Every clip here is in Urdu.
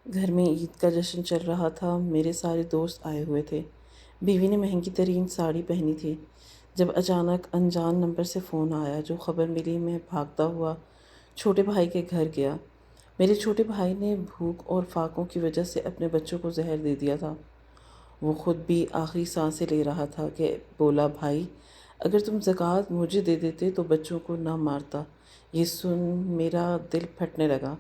گھر میں عید کا جشن چل رہا تھا۔ میرے سارے دوست آئے ہوئے تھے۔ بیوی نے مہنگی ترین ساڑی پہنی تھی۔ جب اچانک انجان نمبر سے فون آیا، جو خبر ملی، میں بھاگتا ہوا چھوٹے بھائی کے گھر گیا۔ میرے چھوٹے بھائی نے بھوک اور فاقوں کی وجہ سے اپنے بچوں کو زہر دے دیا تھا۔ وہ خود بھی آخری سانسیں لے رہا تھا کہ بولا، بھائی اگر تم زکوٰۃ مجھے دے دیتے تو بچوں کو نہ مارتا۔ یہ سن میرا دل پھٹنے لگا۔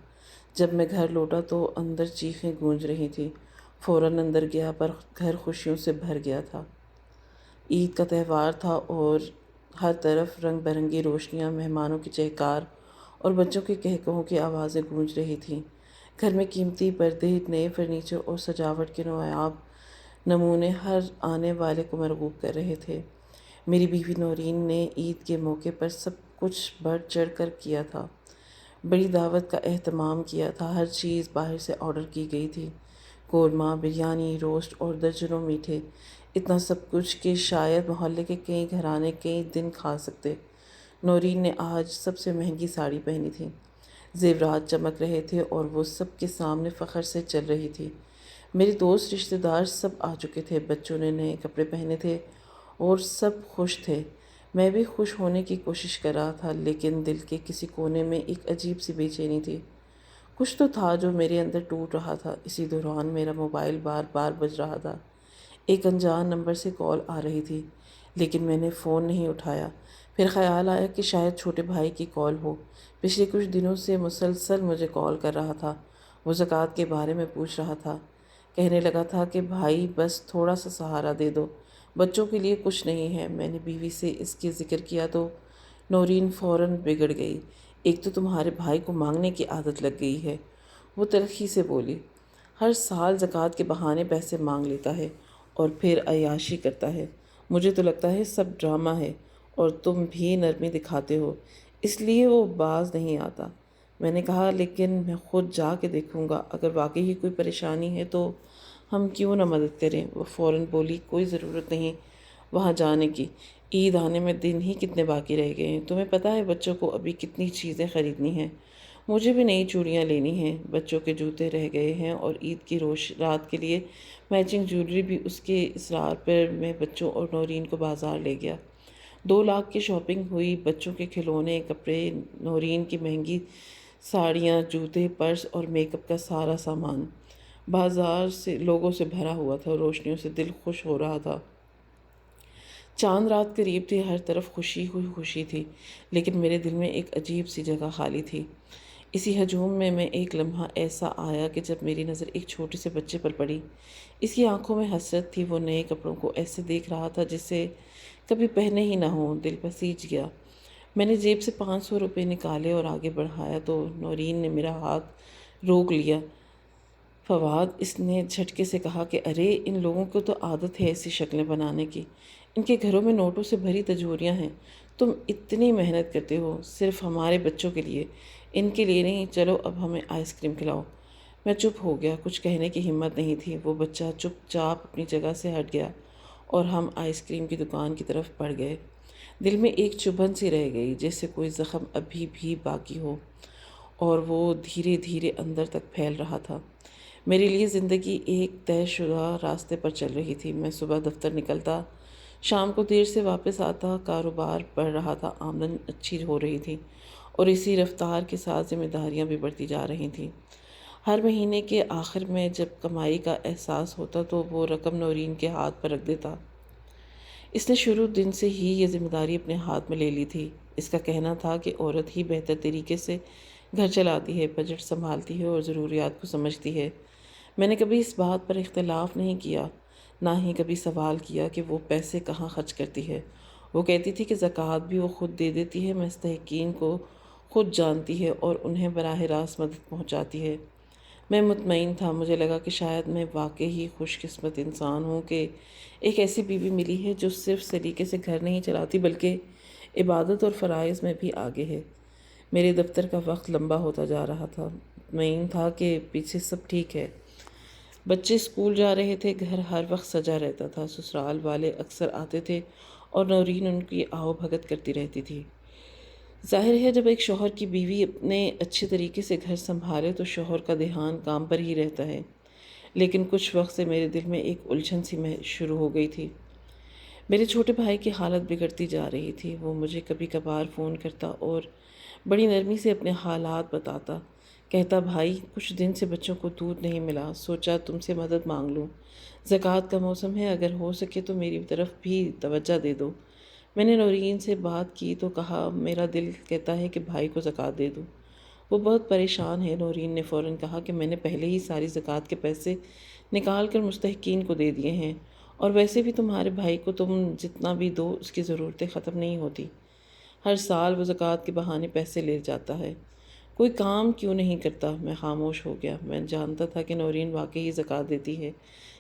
جب میں گھر لوٹا تو اندر چیخیں گونج رہی تھیں۔ فوراً اندر گیا پر گھر خوشیوں سے بھر گیا تھا۔ عید کا تہوار تھا اور ہر طرف رنگ برنگی روشنیاں، مہمانوں کی چہکار اور بچوں کے قہقہوں کی آوازیں گونج رہی تھیں۔ گھر میں قیمتی پردے، نئے فرنیچر اور سجاوٹ کے نایاب نمونے ہر آنے والے کو مرغوب کر رہے تھے۔ میری بیوی نورین نے عید کے موقع پر سب کچھ بڑھ چڑھ کر کیا تھا۔ بڑی دعوت کا اہتمام کیا تھا۔ ہر چیز باہر سے آرڈر کی گئی تھی۔ قورمہ، بریانی، روسٹ اور درجنوں میٹھے۔ اتنا سب کچھ کہ شاید محلے کے کئی گھرانے کئی دن کھا سکتے۔ نورین نے آج سب سے مہنگی ساڑی پہنی تھی۔ زیورات چمک رہے تھے اور وہ سب کے سامنے فخر سے چل رہی تھی۔ میرے دوست رشتہ دار سب آ چکے تھے۔ بچوں نے نئے کپڑے پہنے تھے اور سب خوش تھے۔ میں بھی خوش ہونے کی کوشش کر رہا تھا، لیکن دل کے کسی کونے میں ایک عجیب سی بے چینی تھی۔ کچھ تو تھا جو میرے اندر ٹوٹ رہا تھا۔ اسی دوران میرا موبائل بار بار بج رہا تھا۔ ایک انجان نمبر سے کال آ رہی تھی، لیکن میں نے فون نہیں اٹھایا۔ پھر خیال آیا کہ شاید چھوٹے بھائی کی کال ہو۔ پچھلے کچھ دنوں سے مسلسل مجھے کال کر رہا تھا۔ وہ زکوٰۃ کے بارے میں پوچھ رہا تھا۔ کہنے لگا تھا کہ بھائی بس تھوڑا سا سہارا دے دو، بچوں کے لیے کچھ نہیں ہے۔ میں نے بیوی سے اس کی ذکر کیا تو نورین فوراً بگڑ گئی۔ ایک تو تمہارے بھائی کو مانگنے کی عادت لگ گئی ہے، وہ تلخی سے بولی۔ ہر سال زکوٰۃ کے بہانے پیسے مانگ لیتا ہے اور پھر عیاشی کرتا ہے۔ مجھے تو لگتا ہے سب ڈرامہ ہے اور تم بھی نرمی دکھاتے ہو، اس لیے وہ باز نہیں آتا۔ میں نے کہا، لیکن میں خود جا کے دیکھوں گا، اگر واقعی ہی کوئی پریشانی ہے تو ہم کیوں نہ مدد کریں۔ وہ فوراً بولی، کوئی ضرورت نہیں وہاں جانے کی، عید آنے میں دن ہی کتنے باقی رہ گئے ہیں۔ تمہیں پتہ ہے بچوں کو ابھی کتنی چیزیں خریدنی ہیں۔ مجھے بھی نئی چوڑیاں لینی ہیں، بچوں کے جوتے رہ گئے ہیں اور عید کی رات کے لیے میچنگ جیولری بھی۔ اس کے اصرار پر میں بچوں اور نورین کو بازار لے گیا۔ 2 لاکھ کی شاپنگ ہوئی، بچوں کے کھلونے، کپڑے، نورین کی مہنگی ساڑیاں، جوتے، پرس اور میک اپ کا سارا سامان۔ بازار سے لوگوں سے بھرا ہوا تھا، روشنیوں سے دل خوش ہو رہا تھا۔ چاند رات قریب تھی، ہر طرف خوشی ہوئی خوشی تھی، لیکن میرے دل میں ایک عجیب سی جگہ خالی تھی۔ اسی ہجوم میں ایک لمحہ ایسا آیا کہ جب میری نظر ایک چھوٹے سے بچے پر پڑی۔ اس کی آنکھوں میں حسرت تھی، وہ نئے کپڑوں کو ایسے دیکھ رہا تھا جسے کبھی پہنے ہی نہ ہوں۔ دل پسیج گیا۔ میں نے جیب سے 500 روپے نکالے اور آگے بڑھایا تو نورین نے میرا ہاتھ روک لیا۔ فواد، اس نے جھٹکے سے کہا، کہ ارے ان لوگوں کو تو عادت ہے ایسی شکلیں بنانے کی، ان کے گھروں میں نوٹوں سے بھری تجوریاں ہیں، تم اتنی محنت کرتے ہو صرف ہمارے بچوں کے لیے، ان کے لیے نہیں، چلو اب ہمیں آئس کریم کھلاؤ۔ میں چپ ہو گیا، کچھ کہنے کی ہمت نہیں تھی۔ وہ بچہ چپ چاپ اپنی جگہ سے ہٹ گیا اور ہم آئس کریم کی دکان کی طرف بڑھ گئے۔ دل میں ایک چبھن سی رہ گئی، جیسے کوئی زخم ابھی بھی باقی ہو اور وہ دھیرے دھیرے اندر تک پھیل رہا تھا۔ میرے لیے زندگی ایک طے شدہ راستے پر چل رہی تھی۔ میں صبح دفتر نکلتا، شام کو دیر سے واپس آتا، کاروبار بڑھ رہا تھا، آمدن اچھی ہو رہی تھی اور اسی رفتار کے ساتھ ذمہ داریاں بھی بڑھتی جا رہی تھیں۔ ہر مہینے کے آخر میں جب کمائی کا احساس ہوتا تو وہ رقم نورین کے ہاتھ پر رکھ دیتا۔ اس نے شروع دن سے ہی یہ ذمہ داری اپنے ہاتھ میں لے لی تھی۔ اس کا کہنا تھا کہ عورت ہی بہتر طریقے سے گھر چلاتی ہے، بجٹ سنبھالتی ہے اور ضروریات کو سمجھتی ہے۔ میں نے کبھی اس بات پر اختلاف نہیں کیا، نہ ہی کبھی سوال کیا کہ وہ پیسے کہاں خرچ کرتی ہے۔ وہ کہتی تھی کہ زکوٰۃ بھی وہ خود دے دیتی ہے، مستحقین کو خود جانتی ہے اور انہیں براہ راست مدد پہنچاتی ہے۔ میں مطمئن تھا، مجھے لگا کہ شاید میں واقعی خوش قسمت انسان ہوں کہ ایک ایسی بیوی ملی ہے جو صرف سلیقے سے گھر نہیں چلاتی بلکہ عبادت اور فرائض میں بھی آگے ہے۔ میرے دفتر کا وقت لمبا ہوتا جا رہا تھا، مطمئن تھا کہ پیچھے سب ٹھیک ہے۔ بچے اسکول جا رہے تھے، گھر ہر وقت سجا رہتا تھا، سسرال والے اکثر آتے تھے اور نورین ان کی آؤ بھگت کرتی رہتی تھی۔ ظاہر ہے جب ایک شوہر کی بیوی اپنے اچھے طریقے سے گھر سنبھالے تو شوہر کا دھیان کام پر ہی رہتا ہے، لیکن کچھ وقت سے میرے دل میں ایک الجھن سی میں شروع ہو گئی تھی۔ میرے چھوٹے بھائی کی حالت بگڑتی جا رہی تھی۔ وہ مجھے کبھی کبھار فون کرتا اور بڑی نرمی سے اپنے حالات بتاتا، کہتا بھائی کچھ دن سے بچوں کو دودھ نہیں ملا، سوچا تم سے مدد مانگ لوں، زکوٰۃ کا موسم ہے، اگر ہو سکے تو میری طرف بھی توجہ دے دو۔ میں نے نورین سے بات کی تو کہا میرا دل کہتا ہے کہ بھائی کو زکوٰۃ دے دوں۔ وہ بہت پریشان ہے۔ نورین نے فوراً کہا کہ میں نے پہلے ہی ساری زکوٰۃ کے پیسے نکال کر مستحقین کو دے دیے ہیں، اور ویسے بھی تمہارے بھائی کو تم جتنا بھی دو اس کی ضرورتیں ختم نہیں ہوتی، ہر سال وہ زکوٰۃ کے بہانے پیسے لے جاتا ہے، کوئی کام کیوں نہیں کرتا۔ میں خاموش ہو گیا۔ میں جانتا تھا کہ نورین واقعی زکوٰۃ دیتی ہے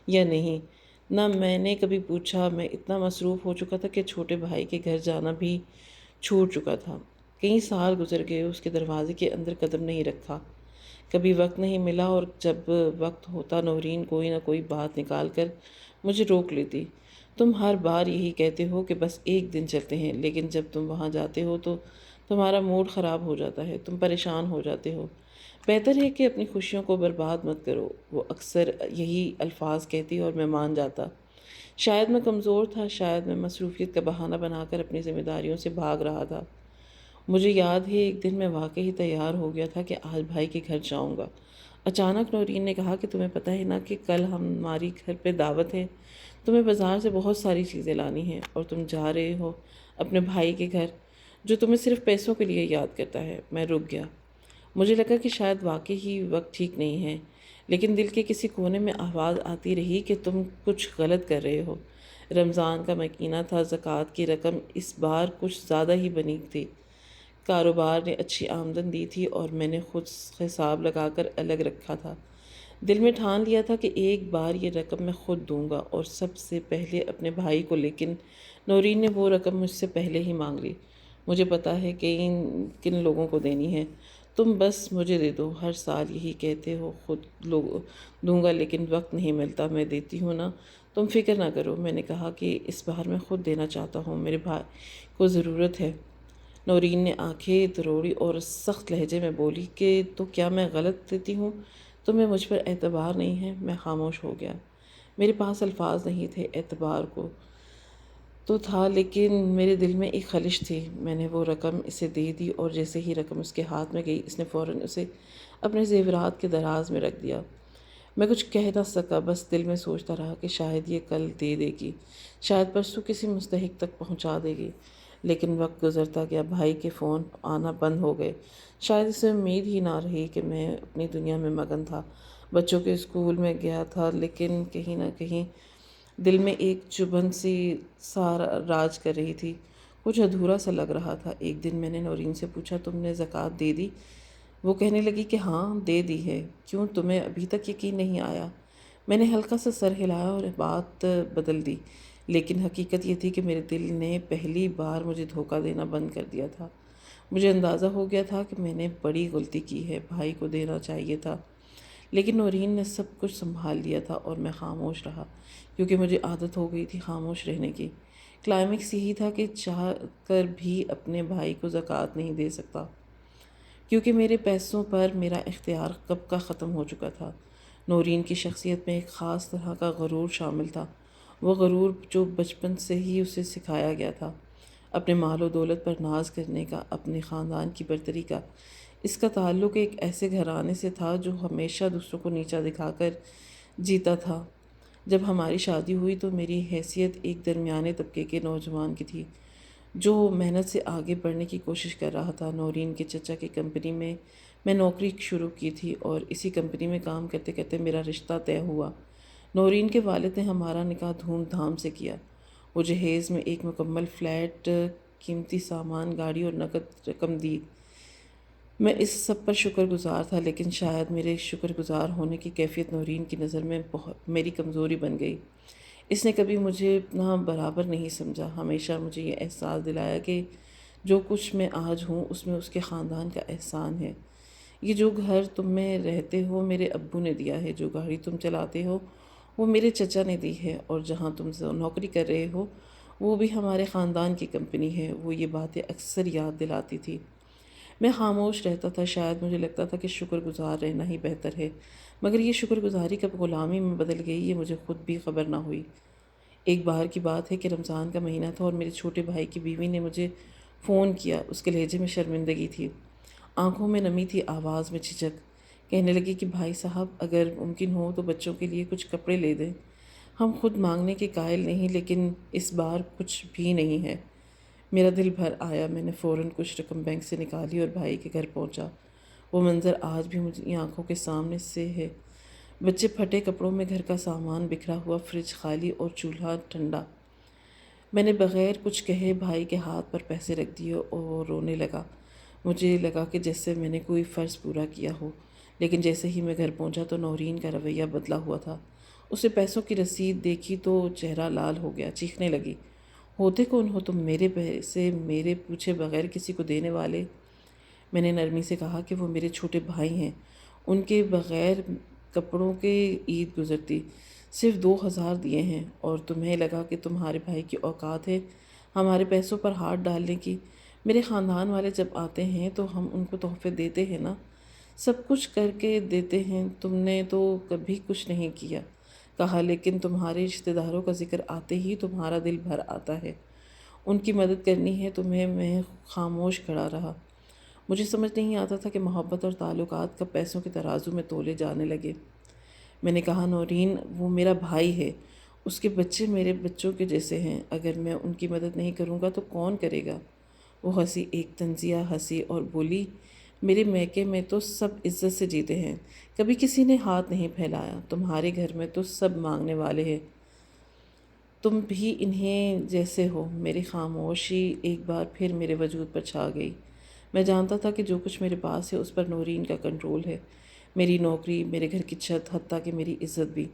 یا نہیں، نہ میں نے کبھی پوچھا۔ میں اتنا مصروف ہو چکا تھا کہ چھوٹے بھائی کے گھر جانا بھی چھوٹ چکا تھا۔ کئی سال گزر گئے، اس کے دروازے کے اندر قدم نہیں رکھا، کبھی وقت نہیں ملا، اور جب وقت ہوتا نورین کوئی نہ کوئی بات نکال کر مجھے روک لیتی۔ تم ہر بار یہی کہتے ہو کہ بس ایک دن چلتے ہیں، لیکن جب تم وہاں جاتے ہو تو تمہارا موڈ خراب ہو جاتا ہے، تم پریشان ہو جاتے ہو۔ بہتر ہے کہ اپنی خوشیوں کو برباد مت کرو۔ وہ اکثر یہی الفاظ کہتی اور میں مان جاتا۔ شاید میں کمزور تھا، شاید میں مصروفیت کا بہانہ بنا کر اپنی ذمہ داریوں سے بھاگ رہا تھا۔ مجھے یاد ہے ایک دن میں واقعی تیار ہو گیا تھا کہ آج بھائی کے گھر جاؤں گا۔ اچانک نورین نے کہا کہ تمہیں پتہ ہے نا کہ کل ہماری گھر پہ دعوت ہے، تمہیں بازار سے بہت ساری چیزیں لانی ہیں، اور تم جا رہے ہو اپنے بھائی کے گھر جو تمہیں صرف پیسوں کے لیے یاد کرتا ہے۔ میں رک گیا۔ مجھے لگا کہ شاید واقعی ہی وقت ٹھیک نہیں ہے، لیکن دل کے کسی کونے میں آواز آتی رہی کہ تم کچھ غلط کر رہے ہو۔ رمضان کا مہینہ تھا، زکوٰۃ کی رقم اس بار کچھ زیادہ ہی بنی تھی، کاروبار نے اچھی آمدن دی تھی اور میں نے خود حساب لگا کر الگ رکھا تھا۔ دل میں ٹھان لیا تھا کہ ایک بار یہ رقم میں خود دوں گا، اور سب سے پہلے اپنے بھائی کو، لیکن نورین نے وہ رقم مجھ سے پہلے ہی مانگ لی۔ مجھے پتا ہے کہ کن لوگوں کو دینی ہے، تم بس مجھے دے دو، ہر سال یہی کہتے ہو خود دوں گا، لیکن وقت نہیں ملتا۔ میں دیتی ہوں نا، تم فکر نہ کرو۔ میں نے کہا کہ اس بار میں خود دینا چاہتا ہوں، میرے بھائی کو ضرورت ہے۔ نورین نے آنکھیں تروڑی اور سخت لہجے میں بولی کہ تو کیا میں غلط دیتی ہوں؟ تمہیں مجھ پر اعتبار نہیں ہے؟ میں خاموش ہو گیا۔ میرے پاس الفاظ نہیں تھے۔ اعتبار کو تو تھا، لیکن میرے دل میں ایک خلش تھی۔ میں نے وہ رقم اسے دے دی، اور جیسے ہی رقم اس کے ہاتھ میں گئی اس نے فوراً اسے اپنے زیورات کے دراز میں رکھ دیا۔ میں کچھ کہہ نہ سکا، بس دل میں سوچتا رہا کہ شاید یہ کل دے دے گی، شاید پرسوں کسی مستحق تک پہنچا دے گی۔ لیکن وقت گزرتا گیا، بھائی کے فون آنا بند ہو گئے۔ شاید اسے امید ہی نہ رہی کہ میں اپنی دنیا میں مگن تھا، بچوں کے اسکول میں گیا تھا، لیکن کہیں نہ کہیں دل میں ایک چبھن سی راج کر رہی تھی، کچھ ادھورا سا لگ رہا تھا۔ ایک دن میں نے نورین سے پوچھا تم نے زکوٰۃ دے دی؟ وہ کہنے لگی کہ ہاں دے دی ہے۔ کیوں، تمہیں ابھی تک یقین نہیں آیا؟ میں نے ہلکا سا سر ہلایا اور بات بدل دی، لیکن حقیقت یہ تھی کہ میرے دل نے پہلی بار مجھے دھوکہ دینا بند کر دیا تھا۔ مجھے اندازہ ہو گیا تھا کہ میں نے بڑی غلطی کی ہے، بھائی کو دینا چاہیے تھا، لیکن نورین نے سب کچھ سنبھال لیا تھا اور میں خاموش رہا، کیونکہ مجھے عادت ہو گئی تھی خاموش رہنے کی۔ کلائمیکس یہی تھا کہ چاہ کر بھی اپنے بھائی کو زکوٰۃ نہیں دے سکتا، کیونکہ میرے پیسوں پر میرا اختیار کب کا ختم ہو چکا تھا۔ نورین کی شخصیت میں ایک خاص طرح کا غرور شامل تھا، وہ غرور جو بچپن سے ہی اسے سکھایا گیا تھا، اپنے مال و دولت پر ناز کرنے کا، اپنے خاندان کی برتری کا۔ اس کا تعلق ایک ایسے گھرانے سے تھا جو ہمیشہ دوسروں کو نیچا دکھا کر جیتا تھا۔ جب ہماری شادی ہوئی تو میری حیثیت ایک درمیانے طبقے کے نوجوان کی تھی جو محنت سے آگے بڑھنے کی کوشش کر رہا تھا۔ نورین کے چچا کی کمپنی میں نوکری شروع کی تھی، اور اسی کمپنی میں کام کرتے کرتے میرا رشتہ طے ہوا۔ نورین کے والد نے ہمارا نکاح دھوم دھام سے کیا۔ وہ جہیز میں ایک مکمل فلیٹ، قیمتی سامان، گاڑی اور نقد رقم دی۔ میں اس سب پر شکر گزار تھا، لیکن شاید میرے شکر گزار ہونے کی کیفیت نورین کی نظر میں میری کمزوری بن گئی۔ اس نے کبھی مجھے اپنا برابر نہیں سمجھا، ہمیشہ مجھے یہ احساس دلایا کہ جو کچھ میں آج ہوں اس میں اس کے خاندان کا احسان ہے۔ یہ جو گھر تم میں رہتے ہو میرے ابو نے دیا ہے، جو گاڑی تم چلاتے ہو وہ میرے چچا نے دی ہے، اور جہاں تم نوکری کر رہے ہو وہ بھی ہمارے خاندان کی کمپنی ہے۔ وہ یہ باتیں اکثر یاد دلاتی تھی۔ میں خاموش رہتا تھا، شاید مجھے لگتا تھا کہ شکر گزار رہنا ہی بہتر ہے، مگر یہ شکر گزاری کب غلامی میں بدل گئی یہ مجھے خود بھی خبر نہ ہوئی۔ ایک بار کی بات ہے کہ رمضان کا مہینہ تھا اور میرے چھوٹے بھائی کی بیوی نے مجھے فون کیا۔ اس کے لہجے میں شرمندگی تھی، آنکھوں میں نمی تھی، آواز میں جھجک۔ کہنے لگی کہ بھائی صاحب اگر ممکن ہو تو بچوں کے لیے کچھ کپڑے لے دیں، ہم خود مانگنے کے قائل نہیں لیکن اس بار کچھ بھی نہیں ہے۔ میرا دل بھر آیا، میں نے فوراً کچھ رقم بینک سے نکالی اور بھائی کے گھر پہنچا۔ وہ منظر آج بھی مجھے آنکھوں کے سامنے سے ہے، بچے پھٹے کپڑوں میں، گھر کا سامان بکھرا ہوا، فریج خالی اور چولہا ٹھنڈا۔ میں نے بغیر کچھ کہے بھائی کے ہاتھ پر پیسے رکھ دیے اور رونے لگا۔ مجھے لگا کہ جیسے میں نے کوئی فرض پورا کیا ہو، لیکن جیسے ہی میں گھر پہنچا تو نورین کا رویہ بدلا ہوا تھا۔ اسے پیسوں کی رسید دیکھی تو چہرہ لال ہو گیا، چیخنے لگی، ہوتے کون ہو تم، میرے پیسے میرے پوچھے بغیر کسی کو دینے والے؟ میں نے نرمی سے کہا کہ وہ میرے چھوٹے بھائی ہیں، ان کے بغیر کپڑوں کے عید گزرتی، صرف 2,000 دیے ہیں، اور تمہیں لگا کہ تمہارے بھائی کی اوقات ہے ہمارے پیسوں پر ہاتھ ڈالنے کی؟ میرے خاندان والے جب آتے ہیں تو ہم ان کو تحفے دیتے ہیں نا، سب کچھ کر کے دیتے ہیں، تم نے تو کبھی کچھ نہیں کیا۔ کہا لیکن تمہارے رشتہ داروں کا ذکر آتے ہی تمہارا دل بھر آتا ہے، ان کی مدد کرنی ہے تمہیں۔ میں خاموش کھڑا رہا، مجھے سمجھ نہیں آتا تھا کہ محبت اور تعلقات کب پیسوں کے ترازو میں تولے جانے لگے۔ میں نے کہا نورین وہ میرا بھائی ہے، اس کے بچے میرے بچوں کے جیسے ہیں، اگر میں ان کی مدد نہیں کروں گا تو کون کرے گا؟ وہ ہنسی، ایک طنزیہ ہنسی، اور بولی، میرے میکے میں تو سب عزت سے جیتے ہیں، کبھی کسی نے ہاتھ نہیں پھیلایا، تمہارے گھر میں تو سب مانگنے والے ہیں، تم بھی انہیں جیسے ہو۔ میری خاموشی ایک بار پھر میرے وجود پر چھا گئی۔ میں جانتا تھا کہ جو کچھ میرے پاس ہے اس پر نورین کا کنٹرول ہے، میری نوکری، میرے گھر کی چھت، حتیٰ کہ میری عزت بھی۔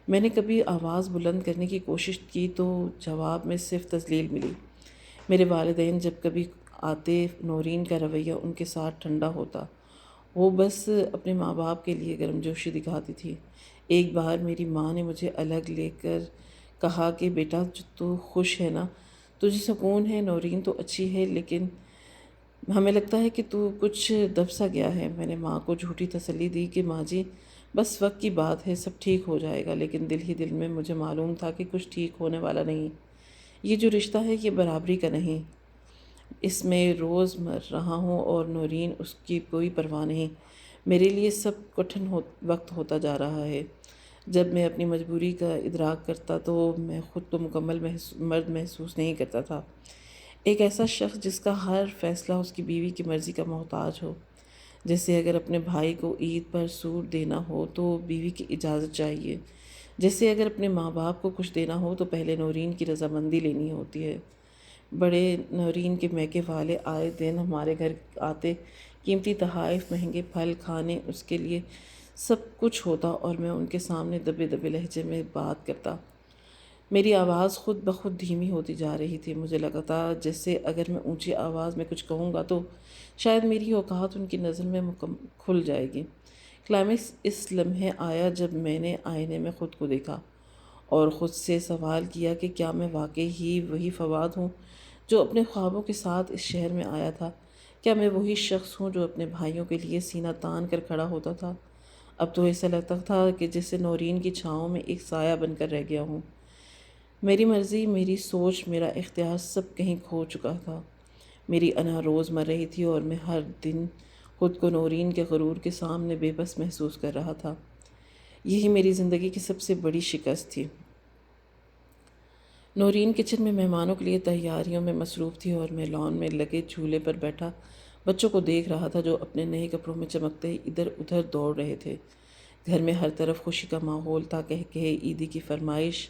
میں نے کبھی آواز بلند کرنے کی کوشش کی تو جواب میں صرف تذلیل ملی۔ میرے والدین جب کبھی آتے نورین کا رویہ ان کے ساتھ ٹھنڈا ہوتا، وہ بس اپنے ماں باپ کے لیے گرم جوشی دکھاتی تھی۔ ایک بار میری ماں نے مجھے الگ لے کر کہا کہ بیٹا تو خوش ہے نا، تجھے سکون ہے، نورین تو اچھی ہے لیکن ہمیں لگتا ہے کہ تو کچھ دب سا گیا ہے۔ میں نے ماں کو جھوٹی تسلی دی کہ ماں جی بس وقت کی بات ہے، سب ٹھیک ہو جائے گا، لیکن دل ہی دل میں مجھے معلوم تھا کہ کچھ ٹھیک ہونے والا نہیں۔ یہ جو رشتہ ہے یہ برابری کا نہیں، اس میں روز مر رہا ہوں اور نورین اس کی کوئی پرواہ نہیں۔ میرے لیے سب کٹھن وقت ہوتا جا رہا ہے۔ جب میں اپنی مجبوری کا ادراک کرتا تو میں خود کو مکمل مرد محسوس نہیں کرتا تھا، ایک ایسا شخص جس کا ہر فیصلہ اس کی بیوی کی مرضی کا محتاج ہو، جیسے اگر اپنے بھائی کو عید پر سوٹ دینا ہو تو بیوی کی اجازت چاہیے، جیسے اگر اپنے ماں باپ کو کچھ دینا ہو تو پہلے نورین کی رضامندی لینی ہوتی ہے۔ بڑے نورین کے میکے والے آئے دن ہمارے گھر آتے، قیمتی تحائف، مہنگے پھل، کھانے، اس کے لیے سب کچھ ہوتا اور میں ان کے سامنے دبے دبے لہجے میں بات کرتا۔ میری آواز خود بخود دھیمی ہوتی جا رہی تھی، مجھے لگا تھا جیسے اگر میں اونچی آواز میں کچھ کہوں گا تو شاید میری اوقات ان کی نظر میں کھل جائے گی۔ کلائمیکس اس لمحے آیا جب میں نے آئینے میں خود کو دیکھا اور خود سے سوال کیا کہ کیا میں واقعی ہی وہی فواد ہوں جو اپنے خوابوں کے ساتھ اس شہر میں آیا تھا؟ کیا میں وہی شخص ہوں جو اپنے بھائیوں کے لیے سینہ تان کر کھڑا ہوتا تھا؟ اب تو ایسا لگتا تھا کہ جیسے نورین کی چھاؤں میں ایک سایہ بن کر رہ گیا ہوں۔ میری مرضی، میری سوچ، میرا اختیار سب کہیں کھو چکا تھا۔ میری انا روز مر رہی تھی اور میں ہر دن خود کو نورین کے غرور کے سامنے بے بس محسوس کر رہا تھا۔ یہی میری زندگی کی سب سے بڑی شکست تھی۔ نورین کچن میں مہمانوں کے لیے تیاریوں میں مصروف تھی اور میں لان میں لگے جھولے پر بیٹھا بچوں کو دیکھ رہا تھا جو اپنے نئے کپڑوں میں چمکتے ادھر ادھر دوڑ رہے تھے۔ گھر میں ہر طرف خوشی کا ماحول تھا، کہے عیدی کی فرمائش،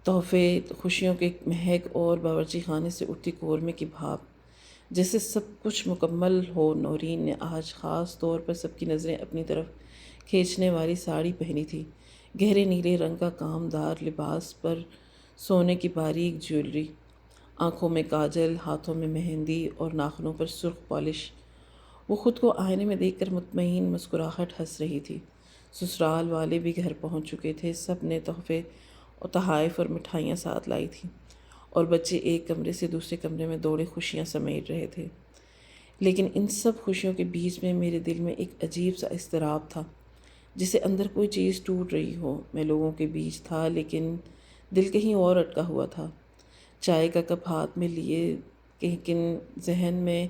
تحفے، خوشیوں کے مہک اور باورچی خانے سے اٹھتی قورمے کی بھاپ، جیسے سب کچھ مکمل ہو۔ نورین نے آج خاص طور پر سب کی نظریں اپنی طرف کھینچنے والی ساڑی پہنی تھی، گہرے نیلے رنگ کا کامدار لباس پر سونے کی باریک جیولری، آنکھوں میں کاجل، ہاتھوں میں مہندی اور ناخنوں پر سرخ پالش۔ وہ خود کو آئینے میں دیکھ کر مطمئن مسکراہٹ ہنس رہی تھی۔ سسرال والے بھی گھر پہنچ چکے تھے، سب نے تحفے اور تحائف اور مٹھائیاں ساتھ لائی تھیں اور بچے ایک کمرے سے دوسرے کمرے میں دوڑے خوشیاں سمیٹ رہے تھے۔ لیکن ان سب خوشیوں کے بیچ میں میرے دل میں ایک عجیب سا اضطراب تھا، جسے اندر کوئی چیز ٹوٹ رہی ہو۔ میں لوگوں کے بیچ تھا لیکن دل کہیں اور اٹکا ہوا تھا۔ چائے کا کپ ہاتھ میں لیے لیکن ذہن میں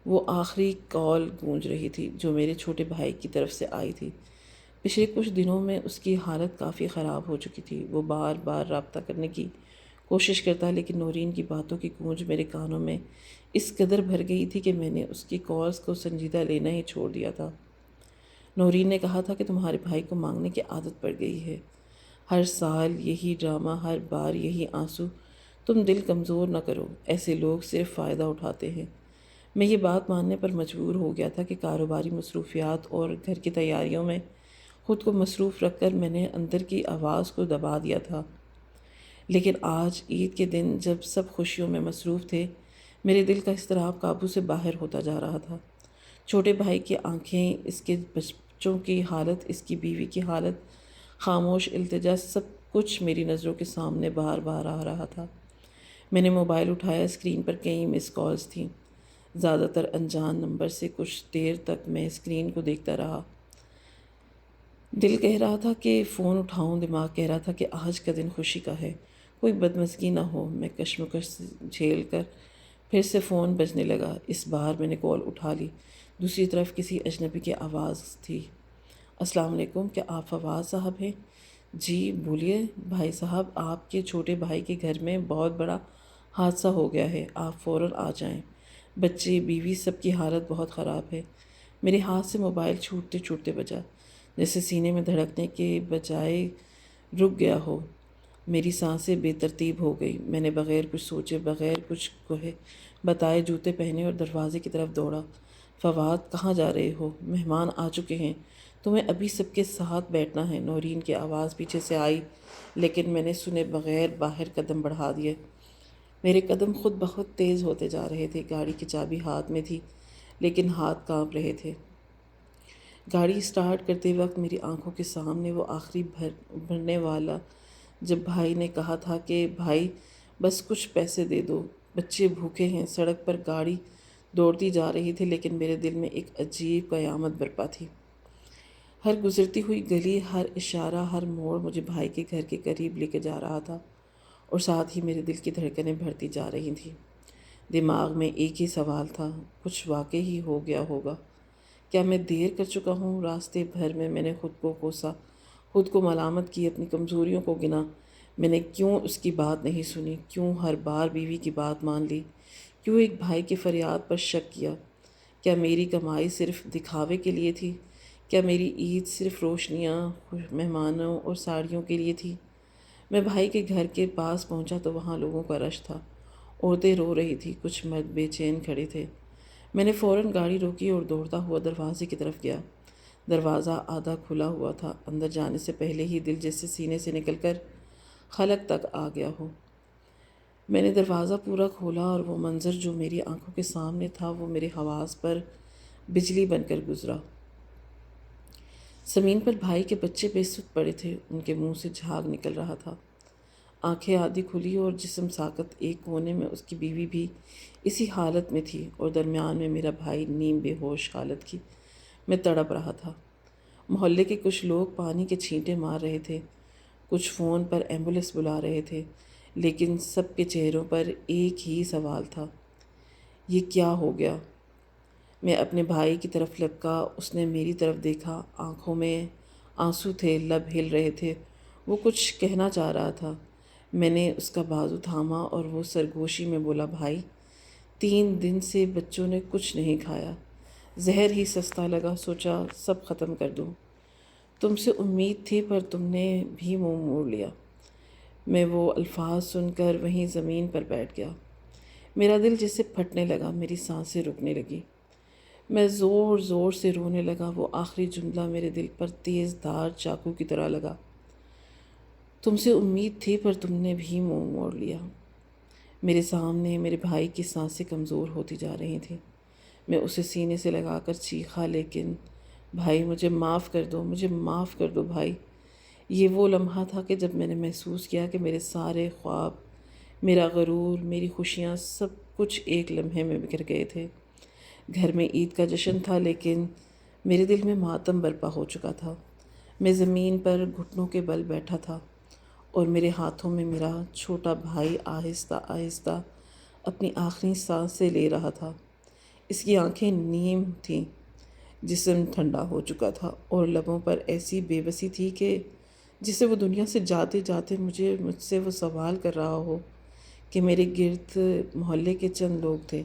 وہ آخری کال گونج رہی تھی جو میرے چھوٹے بھائی کی طرف سے آئی تھی۔ پچھلے کچھ دنوں میں اس کی حالت کافی خراب ہو چکی تھی۔ وہ بار بار رابطہ کرنے کی کوشش کرتا لیکن نورین کی باتوں کی گونج میرے کانوں میں اس قدر بھر گئی تھی کہ میں نے اس کی کالز کو سنجیدہ لینا ہی چھوڑ دیا تھا۔ نورین نے کہا تھا کہ تمہارے بھائی کو مانگنے کی عادت پڑ گئی ہے، ہر سال یہی ڈرامہ، ہر بار یہی آنسو۔ تم دل کمزور نہ کرو، ایسے لوگ صرف فائدہ اٹھاتے ہیں۔ میں یہ بات ماننے پر مجبور ہو گیا تھا کہ کاروباری مصروفیات اور گھر کی تیاریوں میں خود کو مصروف رکھ کر میں نے اندر کی آواز کو دبا دیا تھا۔ لیکن آج عید کے دن جب سب خوشیوں میں مصروف تھے، میرے دل کا اضطراب قابو سے باہر ہوتا جا رہا تھا۔ چھوٹے بھائی کی آنکھیں، اس کے بچوں کی حالت، اس کی بیوی کی حالت، خاموش التجا، سب کچھ میری نظروں کے سامنے بار بار آ رہا تھا۔ میں نے موبائل اٹھایا، اسکرین پر کئی مس کالز تھیں، زیادہ تر انجان نمبر سے۔ کچھ دیر تک میں اسکرین کو دیکھتا رہا۔ دل کہہ رہا تھا کہ فون اٹھاؤں، دماغ کہہ رہا تھا کہ آج کا دن خوشی کا ہے، کوئی بدمزگی نہ ہو۔ میں کشمکش جھیل کر پھر سے فون بجنے لگا۔ اس بار میں نے کال اٹھا لی۔ دوسری طرف کسی اجنبی کی آواز تھی۔ السلام علیکم، کیا آپ فواد صاحب ہیں؟ جی بولیے بھائی صاحب، آپ کے چھوٹے بھائی کے گھر میں بہت بڑا حادثہ ہو گیا ہے، آپ فوراً آ جائیں۔ بچے، بیوی، سب کی حالت بہت خراب ہے۔ میرے ہاتھ سے موبائل چھوٹتے چھوٹتے بجا، جیسے سینے میں دھڑکنے کے بجائے رک گیا ہو۔ میری سانسیں بے ترتیب ہو گئی۔ میں نے بغیر کچھ سوچے، بغیر کچھ کہے بتائے جوتے پہنے اور دروازے کی طرف دوڑا۔ فواد، کہاں جا رہے ہو؟ مہمان آ چکے ہیں، تمہیں ابھی سب کے ساتھ بیٹھنا ہے۔ نورین کی آواز پیچھے سے آئی لیکن میں نے سنے بغیر باہر قدم بڑھا دیے۔ میرے قدم خود بہت تیز ہوتے جا رہے تھے۔ گاڑی کی چابی ہاتھ میں تھی لیکن ہاتھ کانپ رہے تھے۔ گاڑی سٹارٹ کرتے وقت میری آنکھوں کے سامنے وہ آخری بھرنے والا جب بھائی نے کہا تھا کہ بھائی بس کچھ پیسے دے دو، بچے بھوکے ہیں۔ سڑک پر گاڑی دوڑتی جا رہی تھی لیکن میرے دل میں ایک عجیب قیامت برپا تھی۔ ہر گزرتی ہوئی گلی، ہر اشارہ، ہر موڑ مجھے بھائی کے گھر کے قریب لے کے جا رہا تھا، اور ساتھ ہی میرے دل کی دھڑکنیں بڑھتی جا رہی تھیں۔ دماغ میں ایک ہی سوال تھا، کچھ واقعی ہی ہو گیا ہوگا؟ کیا میں دیر کر چکا ہوں؟ راستے بھر میں نے خود کو کوسا، خود کو ملامت کی، اپنی کمزوریوں کو گنا۔ میں نے کیوں اس کی بات نہیں سنی؟ کیوں ہر بار بیوی کی بات مان لی؟ کیوں ایک بھائی کی فریاد پر شک کیا؟ کیا میری کمائی صرف دکھاوے کے لیے تھی؟ کیا میری عید صرف روشنیاں، مہمانوں اور ساڑیوں کے لیے تھی؟ میں بھائی کے گھر کے پاس پہنچا تو وہاں لوگوں کا رش تھا۔ عورتیں رو رہی تھیں، کچھ مرد بے چین کھڑے تھے۔ میں نے فوراً گاڑی روکی اور دوڑتا ہوا دروازے کی طرف گیا۔ دروازہ آدھا کھلا ہوا تھا۔ اندر جانے سے پہلے ہی دل جیسے سینے سے نکل کر خلق تک آ گیا ہو۔ میں نے دروازہ پورا کھولا اور وہ منظر جو میری آنکھوں کے سامنے تھا وہ میرے حواس پر بجلی بن کر گزرا۔ زمین پر بھائی کے بچے بے سود پڑے تھے، ان کے منہ سے جھاگ نکل رہا تھا، آنکھیں آدھی کھلی اور جسم ساکت۔ ایک کونے میں اس کی بیوی بھی اسی حالت میں تھی اور درمیان میں میرا بھائی نیم بے ہوش حالت کی۔ میں تڑپ رہا تھا۔ محلے کے کچھ لوگ پانی کے چھینٹے مار رہے تھے، کچھ فون پر ایمبولینس بلا رہے تھے، لیکن سب کے چہروں پر ایک ہی سوال تھا، یہ کیا ہو گیا؟ میں اپنے بھائی کی طرف لپکا، اس نے میری طرف دیکھا، آنکھوں میں آنسو تھے، لب ہل رہے تھے، وہ کچھ کہنا چاہ رہا تھا۔ میں نے اس کا بازو تھاما اور وہ سرگوشی میں بولا، بھائی 3 دن سے بچوں نے کچھ نہیں کھایا، زہر ہی سستا لگا، سوچا سب ختم کر دوں۔ تم سے امید تھی پر تم نے بھی منہ موڑ لیا۔ میں وہ الفاظ سن کر وہیں زمین پر بیٹھ گیا۔ میرا دل جیسے پھٹنے لگا، میری سانسیں رکنے لگی، میں زور زور سے رونے لگا۔ وہ آخری جملہ میرے دل پر تیز دھار چاقو کی طرح لگا، تم سے امید تھی پر تم نے بھی منہ موڑ لیا۔ میرے سامنے میرے بھائی کی سانسیں کمزور ہوتی جا رہی تھیں۔ میں اسے سینے سے لگا کر چیخا، لیکن بھائی مجھے معاف کر دو، مجھے معاف کر دو بھائی۔ یہ وہ لمحہ تھا کہ جب میں نے محسوس کیا کہ میرے سارے خواب، میرا غرور، میری خوشیاں، سب کچھ ایک لمحے میں بکھر گئے تھے۔ گھر میں عید کا جشن تھا، لیکن میرے دل میں ماتم برپا ہو چکا تھا۔ میں زمین پر گھٹنوں کے بل بیٹھا تھا اور میرے ہاتھوں میں میرا چھوٹا بھائی آہستہ آہستہ اپنی آخری سانسیں لے رہا تھا۔ اس کی آنکھیں نیم تھیں، جسم ٹھنڈا ہو چکا تھا اور لبوں پر ایسی بے بسی تھی کہ جسے وہ دنیا سے جاتے جاتے مجھ سے وہ سوال کر رہا ہو کہ میرے گرد محلے کے چند لوگ تھے،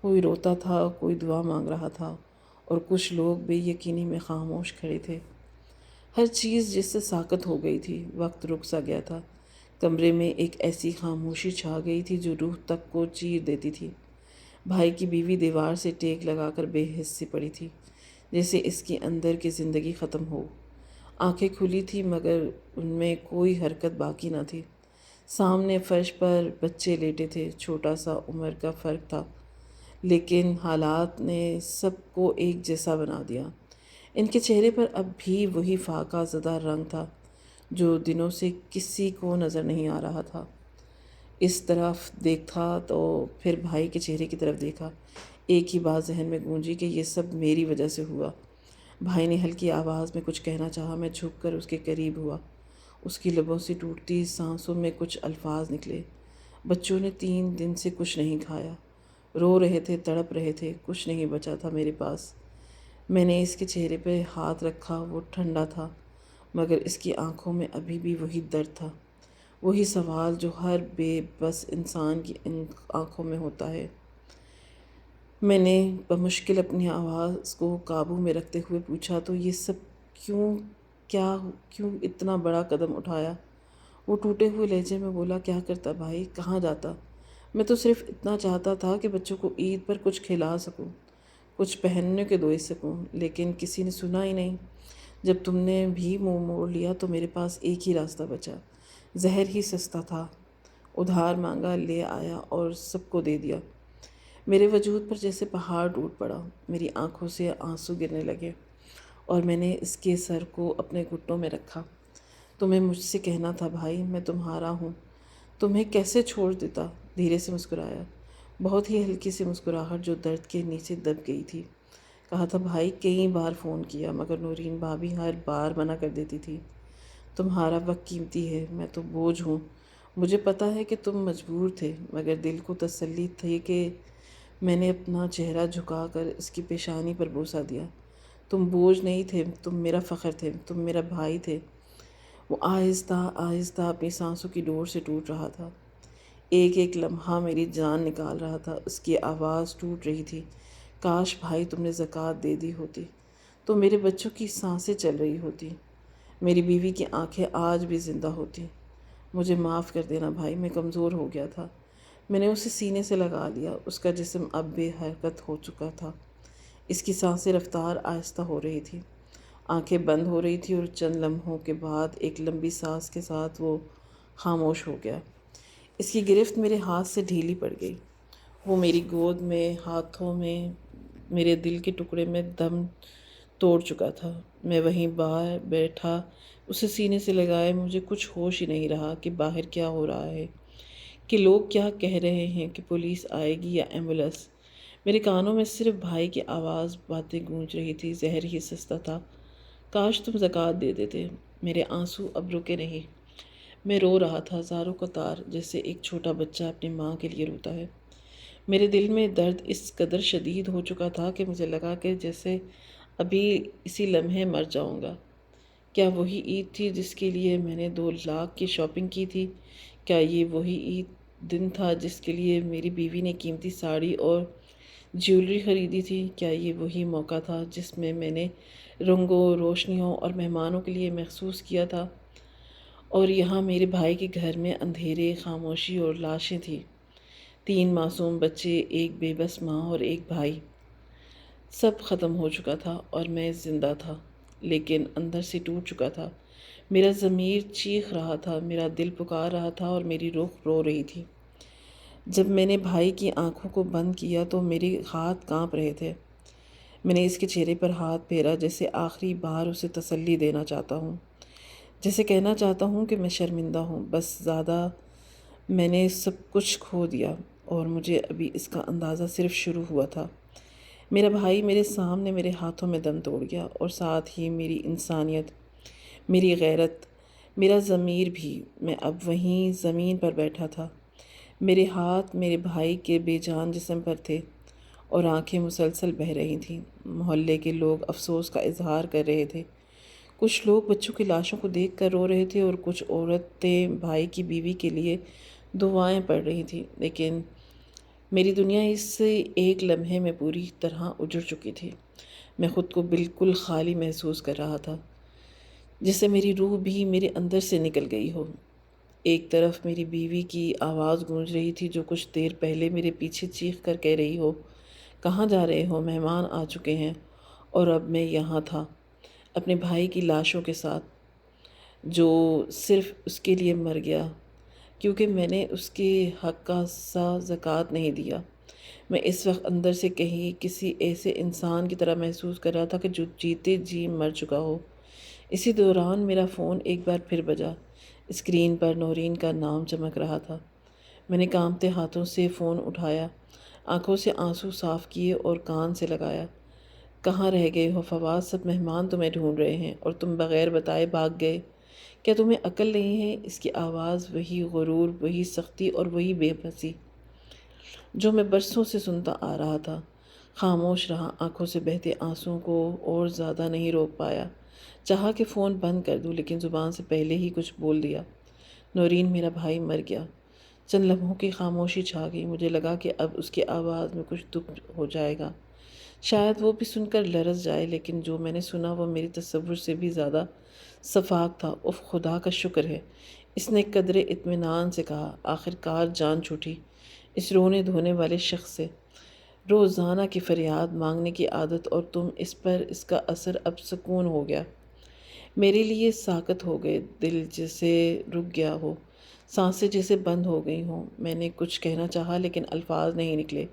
کوئی روتا تھا، کوئی دعا مانگ رہا تھا اور کچھ لوگ بے یقینی میں خاموش کھڑے تھے۔ ہر چیز جس سے ساکت ہو گئی تھی، وقت رک سا گیا تھا۔ کمرے میں ایک ایسی خاموشی چھا گئی تھی جو روح تک کو چیر دیتی تھی۔ بھائی کی بیوی دیوار سے ٹیک لگا کر بے حس سی پڑی تھی، جیسے اس کی اندر کی زندگی ختم ہو۔ آنکھیں کھلی تھی مگر ان میں کوئی حرکت باقی نہ تھی۔ سامنے فرش پر بچے لیٹے تھے، چھوٹا سا عمر کا فرق تھا، لیکن حالات نے سب کو ایک جیسا بنا دیا۔ ان کے چہرے پر اب بھی وہی فاقہ زدہ رنگ تھا جو دنوں سے کسی کو نظر نہیں آ رہا تھا۔ اس طرف دیکھا تو پھر بھائی کے چہرے کی طرف دیکھا۔ ایک ہی بات ذہن میں گونجی کہ یہ سب میری وجہ سے ہوا۔ بھائی نے ہلکی آواز میں کچھ کہنا چاہا، میں جھک کر اس کے قریب ہوا۔ اس کی لبوں سے ٹوٹتی سانسوں میں کچھ الفاظ نکلے۔ بچوں نے 3 دن سے کچھ نہیں کھایا، رو رہے تھے، تڑپ رہے تھے، کچھ نہیں بچا تھا میرے پاس۔ میں نے اس کے چہرے پہ ہاتھ رکھا، وہ ٹھنڈا تھا، مگر اس کی آنکھوں میں ابھی بھی وہی درد تھا، وہی سوال جو ہر بے بس انسان کی ان آنکھوں میں ہوتا ہے۔ میں نے بمشکل اپنی آواز کو قابو میں رکھتے ہوئے پوچھا، تو یہ سب کیوں اتنا بڑا قدم اٹھایا؟ وہ ٹوٹے ہوئے لہجے میں بولا، کیا کرتا بھائی، کہاں جاتا؟ میں تو صرف اتنا چاہتا تھا کہ بچوں کو عید پر کچھ کھلا سکوں، کچھ پہننے کے دے سکوں، لیکن کسی نے سنا ہی نہیں۔ جب تم نے بھی منہ موڑ لیا تو میرے پاس ایک ہی راستہ بچا۔ زہر ہی سستا تھا، ادھار مانگا، لے آیا اور سب کو دے دیا۔ میرے وجود پر جیسے پہاڑ ٹوٹ پڑا، میری آنکھوں سے آنسو گرنے لگے اور میں نے اس کے سر کو اپنے گھٹنوں میں رکھا۔ تمہیں مجھ سے کہنا تھا بھائی، میں تمہارا ہوں، تمہیں کیسے چھوڑ دیتا؟ دھیرے سے مسکرایا، بہت ہی ہلکی سی مسکراہٹ جو درد کے نیچے دب گئی تھی۔ کہا تھا بھائی، کئی بار فون کیا مگر نورین بھابھی ہر بار منع کر دیتی تھی۔ تمہارا وقت قیمتی ہے، میں تو بوجھ ہوں۔ مجھے پتہ ہے کہ تم مجبور تھے، مگر دل کو تسلی تھی کہ میں نے اپنا چہرہ جھکا کر اس کی پیشانی پر بوسہ دیا۔ تم بوجھ نہیں تھے، تم میرا فخر تھے، تم میرا بھائی تھے۔ وہ آہستہ آہستہ اپنی سانسوں کی ڈور سے ٹوٹ رہا تھا، ایک ایک لمحہ میری جان نکال رہا تھا۔ اس کی آواز ٹوٹ رہی تھی، کاش بھائی تم نے زکوٰۃ دے دی ہوتی تو میرے بچوں کی سانسیں چل رہی ہوتی، میری بیوی کی آنکھیں آج بھی زندہ ہوتی۔ مجھے معاف کر دینا بھائی، میں کمزور ہو گیا تھا۔ میں نے اسے سینے سے لگا لیا، اس کا جسم اب بے حرکت ہو چکا تھا، اس کی سانسیں رفتار آہستہ ہو رہی تھی، آنکھیں بند ہو رہی تھی اور چند لمحوں کے بعد ایک لمبی سانس کے ساتھ وہ خاموش ہو گیا۔ اس کی گرفت میرے ہاتھ سے ڈھیلی پڑ گئی، وہ میری گود میں، ہاتھوں میں، میرے دل کے ٹکڑے میں دم توڑ چکا تھا۔ میں وہیں باہر بیٹھا اسے سینے سے لگائے، مجھے کچھ ہوش ہی نہیں رہا کہ باہر کیا ہو رہا ہے، کہ لوگ کیا کہہ رہے ہیں، کہ پولیس آئے گی یا ایمبولینس۔ میرے کانوں میں صرف بھائی کی آواز باتیں گونج رہی تھی، زہر ہی سستا تھا، کاش تم زکوٰۃ دے دیتے۔ میرے آنسو اب رکے نہیں، میں رو رہا تھا زاروں کا تار، جیسے ایک چھوٹا بچہ اپنی ماں کے لیے روتا ہے۔ میرے دل میں درد اس قدر شدید ہو چکا تھا کہ مجھے لگا کہ جیسے ابھی اسی لمحے مر جاؤں گا۔ کیا وہی عید تھی جس کے لیے میں نے 2 لاکھ کی شاپنگ کی تھی؟ کیا یہ وہی عید دن تھا جس کے لیے میری بیوی نے قیمتی ساڑی اور جیولری خریدی تھی؟ کیا یہ وہی موقع تھا جس میں میں نے رنگوں، روشنیوں اور مہمانوں کے لیے محسوس کیا تھا؟ اور یہاں میرے بھائی کے گھر میں اندھیرے، خاموشی اور لاشیں تھیں، 3 معصوم بچے، ایک بے بس ماں اور ایک بھائی۔ سب ختم ہو چکا تھا اور میں زندہ تھا، لیکن اندر سے ٹوٹ چکا تھا۔ میرا ضمیر چیخ رہا تھا، میرا دل پکار رہا تھا اور میری روح رو رہی تھی۔ جب میں نے بھائی کی آنکھوں کو بند کیا تو میرے ہاتھ کانپ رہے تھے۔ میں نے اس کے چہرے پر ہاتھ پھیرا، جیسے آخری بار اسے تسلی دینا چاہتا ہوں، جیسے کہنا چاہتا ہوں کہ میں شرمندہ ہوں، بس زیادہ میں نے سب کچھ کھو دیا اور مجھے ابھی اس کا اندازہ صرف شروع ہوا تھا۔ میرا بھائی میرے سامنے میرے ہاتھوں میں دم توڑ گیا، اور ساتھ ہی میری انسانیت، میری غیرت، میرا ضمیر بھی۔ میں اب وہیں زمین پر بیٹھا تھا، میرے ہاتھ میرے بھائی کے بے جان جسم پر تھے، اور آنکھیں مسلسل بہہ رہی تھیں۔ محلے کے لوگ افسوس کا اظہار کر رہے تھے، کچھ لوگ بچوں کی لاشوں کو دیکھ کر رو رہے تھے، اور کچھ عورتیں بھائی کی بیوی کے لیے دعائیں پڑھ رہی تھیں، لیکن میری دنیا اس سے ایک لمحے میں پوری طرح اجڑ چکی تھی۔ میں خود کو بالکل خالی محسوس کر رہا تھا، جسے میری روح بھی میرے اندر سے نکل گئی ہو۔ ایک طرف میری بیوی کی آواز گونج رہی تھی، جو کچھ دیر پہلے میرے پیچھے چیخ کر کہہ رہی ہو، کہاں جا رہے ہو، مہمان آ چکے ہیں۔ اور اب میں یہاں تھا، اپنے بھائی کی لاشوں کے ساتھ، جو صرف اس کے لیے مر گیا کیونکہ میں نے اس کے حق کا سا زکوٰۃ نہیں دیا۔ میں اس وقت اندر سے کہیں کسی ایسے انسان کی طرح محسوس کر رہا تھا کہ جو جیتے جی مر چکا ہو۔ اسی دوران میرا فون ایک بار پھر بجا۔ اسکرین پر نورین کا نام چمک رہا تھا۔ میں نے کانپتے ہاتھوں سے فون اٹھایا، آنکھوں سے آنسو صاف کیے اور کان سے لگایا۔ کہاں رہ گئے ہو فواد، سب مہمان تمہیں ڈھونڈ رہے ہیں اور تم بغیر بتائے بھاگ گئے۔ کیا تمہیں عقل نہیں ہے؟ اس کی آواز وہی غرور، وہی سختی اور وہی بے بسی جو میں برسوں سے سنتا آ رہا تھا۔ خاموش رہا، آنکھوں سے بہتے آنسوؤں کو اور زیادہ نہیں روک پایا۔ چاہا کہ فون بند کر دوں، لیکن زبان سے پہلے ہی کچھ بول دیا۔ نورین میرا بھائی مر گیا۔ چند لمحوں کی خاموشی چھا گئی۔ مجھے لگا کہ اب اس کی آواز میں کچھ دکھ ہو جائے گا، شاید وہ بھی سن کر لرز جائے، لیکن جو میں نے سنا وہ میری تصور سے بھی زیادہ شفاف تھا۔ اف، خدا کا شکر ہے، اس نے قدرے اطمینان سے کہا۔ آخر کار جان چھوٹی اس رونے دھونے والے شخص سے۔ روزانہ کی فریاد مانگنے کی عادت، اور تم اس پر اس کا اثر اب سکون ہو گیا۔ میرے لیے ساکت ہو گئے، دل جیسے رک گیا ہو، سانسیں جیسے بند ہو گئی ہوں۔ میں نے کچھ کہنا چاہا لیکن الفاظ نہیں نکلے،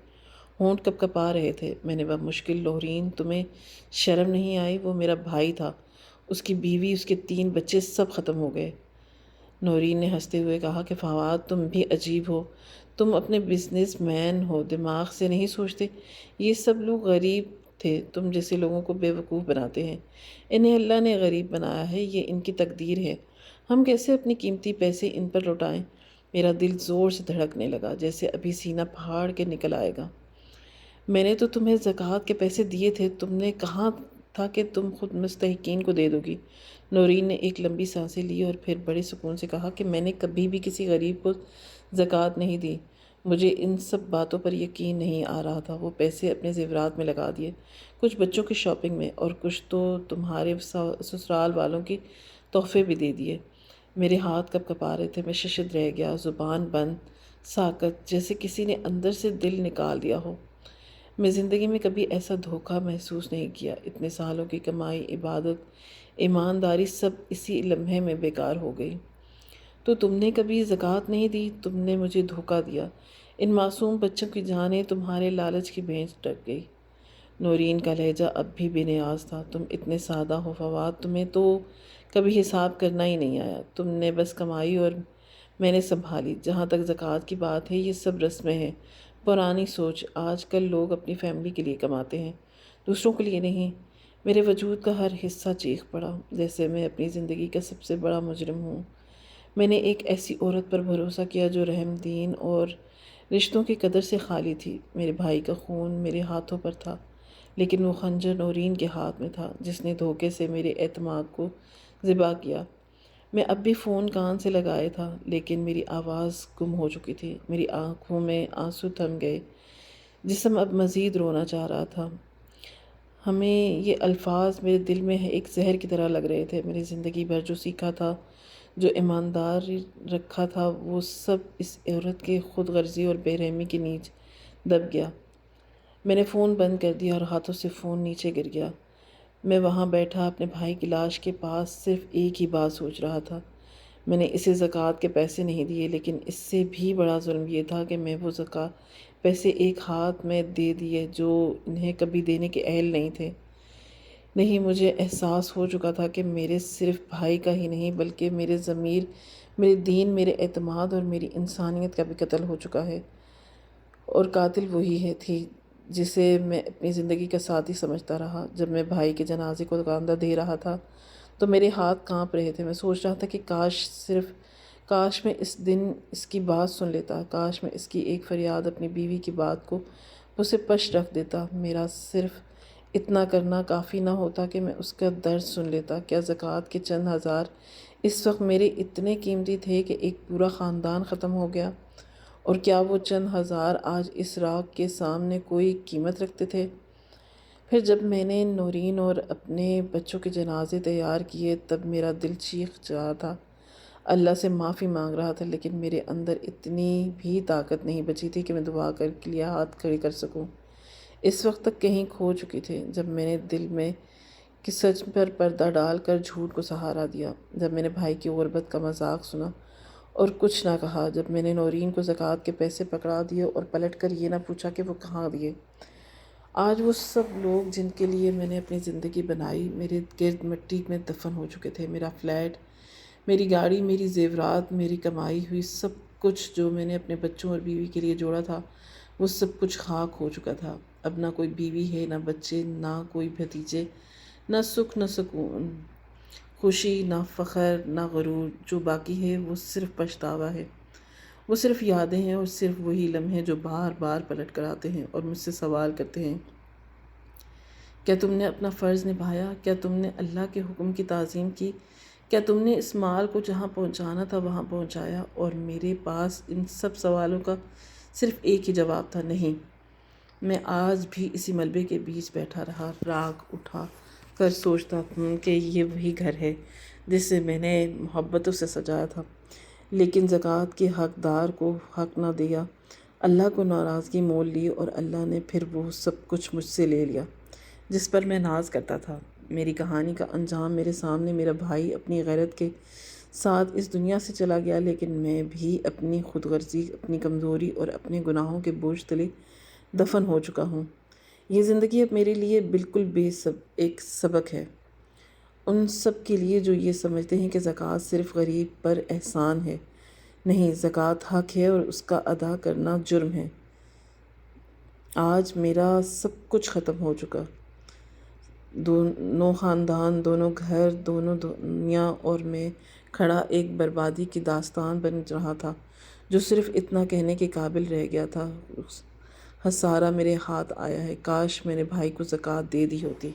ہونٹ کپ کپا رہے تھے۔ میں نے بمشکل، نورین تمہیں شرم نہیں آئی؟ وہ میرا بھائی تھا، اس کی بیوی، اس کے 3 بچے، سب ختم ہو گئے۔ نورین نے ہنستے ہوئے کہا کہ فواد تم بھی عجیب ہو، تم اپنے بزنس مین ہو، دماغ سے نہیں سوچتے۔ یہ سب لوگ غریب تھے، تم جیسے لوگوں کو بے وقوف بناتے ہیں۔ انہیں اللہ نے غریب بنایا ہے، یہ ان کی تقدیر ہے۔ ہم کیسے اپنی قیمتی پیسے ان پر لوٹائیں؟ میرا دل زور سے دھڑکنے لگا، جیسے ابھی سینہ پھاڑ کے نکل آئے گا۔ میں نے تو تمہیں زکوٰۃ کے پیسے دیے تھے، تم نے کہا تھا کہ تم خود مستحقین کو دے دو گی۔ نورین نے ایک لمبی سانسیں لی اور پھر بڑے سکون سے کہا کہ میں نے کبھی بھی کسی غریب کو زکوٰۃ نہیں دی۔ مجھے ان سب باتوں پر یقین نہیں آ رہا تھا۔ وہ پیسے اپنے زیورات میں لگا دیے، کچھ بچوں کی شاپنگ میں، اور کچھ تو تمہارے سسرال والوں کی تحفے بھی دے دیے۔ میرے ہاتھ کب کپا رہے تھے، میں ششد رہ گیا، زبان بند، ساکت، جیسے کسی نے اندر سے دل نکال دیا ہو۔ میں زندگی میں کبھی ایسا دھوکہ محسوس نہیں کیا۔ اتنے سالوں کی کمائی، عبادت، ایمانداری، سب اسی لمحے میں بیکار ہو گئی۔ تو تم نے کبھی زکوٰۃ نہیں دی، تم نے مجھے دھوکہ دیا، ان معصوم بچوں کی جانیں تمہارے لالچ کی بھینس ڈک گئی۔ نورین کا لہجہ اب بھی بے نیاز تھا۔ تم اتنے سادہ ہو فواد، تمہیں تو کبھی حساب کرنا ہی نہیں آیا، تم نے بس کمائی اور میں نے سنبھالی۔ جہاں تک زکوٰۃ کی بات ہے، یہ سب رسمیں ہیں، پرانی سوچ۔ آج کل لوگ اپنی فیملی کے لیے کماتے ہیں، دوسروں کے لیے نہیں۔ میرے وجود کا ہر حصہ چیخ پڑا، جیسے میں اپنی زندگی کا سب سے بڑا مجرم ہوں۔ میں نے ایک ایسی عورت پر بھروسہ کیا جو رحم دین اور رشتوں کی قدر سے خالی تھی۔ میرے بھائی کا خون میرے ہاتھوں پر تھا، لیکن وہ خنجر نورین کے ہاتھ میں تھا، جس نے دھوکے سے میرے اعتماد کو ذبح کیا۔ میں اب بھی فون کان سے لگائے تھا، لیکن میری آواز گم ہو چکی تھی، میری آنکھوں میں آنسو تھم گئے، جسم اب مزید رونا چاہ رہا تھا۔ ہمیں یہ الفاظ میرے دل میں ایک زہر کی طرح لگ رہے تھے۔ میری زندگی بھر جو سیکھا تھا، جو ایمانداری رکھا تھا، وہ سب اس عورت کے خود غرضی اور بے رحمی کی نیچ دب گیا۔ میں نے فون بند کر دیا اور ہاتھوں سے فون نیچے گر گیا۔ میں وہاں بیٹھا اپنے بھائی کی لاش کے پاس صرف ایک ہی بات سوچ رہا تھا۔ میں نے اسے زکوٰۃ کے پیسے نہیں دیے، لیکن اس سے بھی بڑا ظلم یہ تھا کہ میں وہ زکوٰۃ پیسے ایک ہاتھ میں دے دیے جو انہیں کبھی دینے کے اہل نہیں تھے۔ نہیں، مجھے احساس ہو چکا تھا کہ میرے صرف بھائی کا ہی نہیں بلکہ میرے ضمیر، میرے دین، میرے اعتماد اور میری انسانیت کا بھی قتل ہو چکا ہے، اور قاتل وہی تھی جسے میں اپنی زندگی کا ساتھی سمجھتا رہا۔ جب میں بھائی کے جنازے کو دکاندہ دے رہا تھا تو میرے ہاتھ کانپ رہے تھے۔ میں سوچ رہا تھا کہ کاش میں اس دن اس کی بات سن لیتا، کاش میں اس کی ایک فریاد اپنی بیوی کی بات کو اسے پش رکھ دیتا۔ میرا صرف اتنا کرنا کافی نہ ہوتا کہ میں اس کا درد سن لیتا؟ کیا زکوٰۃ کے چند ہزار اس وقت میرے اتنے قیمتی تھے کہ ایک پورا خاندان ختم ہو گیا؟ اور کیا وہ چند ہزار آج اس راگ کے سامنے کوئی قیمت رکھتے تھے؟ پھر جب میں نے نورین اور اپنے بچوں کے جنازے تیار کیے تب میرا دل چیخ رہا تھا، اللہ سے معافی مانگ رہا تھا، لیکن میرے اندر اتنی بھی طاقت نہیں بچی تھی کہ میں دعا کے لیے ہاتھ کھڑے کر سکوں۔ اس وقت تک کہیں کھو چکی تھی جب میں نے دل میں کہ سچ پر پردہ ڈال کر جھوٹ کو سہارا دیا، جب میں نے بھائی کی غربت کا مذاق سنا اور کچھ نہ کہا، جب میں نے نورین کو زکوٰۃ کے پیسے پکڑا دیے اور پلٹ کر یہ نہ پوچھا کہ وہ کہاں دیے۔ آج وہ سب لوگ جن کے لیے میں نے اپنی زندگی بنائی میرے گرد مٹی میں دفن ہو چکے تھے۔ میرا فلیٹ، میری گاڑی، میری زیورات، میری کمائی ہوئی سب کچھ جو میں نے اپنے بچوں اور بیوی کے لیے جوڑا تھا وہ سب کچھ خاک ہو چکا تھا۔ اب نہ کوئی بیوی ہے، نہ بچے، نہ کوئی بھتیجے، نہ سکھ، نہ سکون، خوشی، نہ فخر، نہ غرور۔ جو باقی ہے وہ صرف پچھتاوا ہے، وہ صرف یادیں ہیں، اور صرف وہی لمحے جو بار بار پلٹ کر آتے ہیں اور مجھ سے سوال کرتے ہیں، کیا تم نے اپنا فرض نبھایا؟ کیا تم نے اللہ کے حکم کی تعظیم کی؟ کیا تم نے اس مال کو جہاں پہنچانا تھا وہاں پہنچایا؟ اور میرے پاس ان سب سوالوں کا صرف ایک ہی جواب تھا، نہیں۔ میں آج بھی اسی ملبے کے بیچ بیٹھا رہا، راگ اٹھا کر سوچتا ہوں کہ یہ وہی گھر ہے جسے میں نے محبتوں سے سجایا تھا، لیکن زکوٰۃ کے حقدار کو حق نہ دیا، اللہ کو ناراضگی مول لی، اور اللہ نے پھر وہ سب کچھ مجھ سے لے لیا جس پر میں ناز کرتا تھا۔ میری کہانی کا انجام میرے سامنے، میرا بھائی اپنی غیرت کے ساتھ اس دنیا سے چلا گیا، لیکن میں بھی اپنی خود غرضی، اپنی کمزوری اور اپنے گناہوں کے بوجھ تلے دفن ہو چکا ہوں۔ یہ زندگی اب میرے لیے بالکل ایک سبق ہے، ان سب کے لیے جو یہ سمجھتے ہیں کہ زکوٰۃ صرف غریب پر احسان ہے۔ نہیں، زکوٰۃ حق ہے اور اس کا ادا کرنا جرم ہے۔ آج میرا سب کچھ ختم ہو چکا، دونوں خاندان، دونوں گھر، دونوں دنیا، اور میں کھڑا ایک بربادی کی داستان بن رہا تھا جو صرف اتنا کہنے کے قابل رہ گیا تھا، خسارہ میرے ہاتھ آیا ہے، کاش میں نے بھائی کو زکوٰۃ دے دی ہوتی۔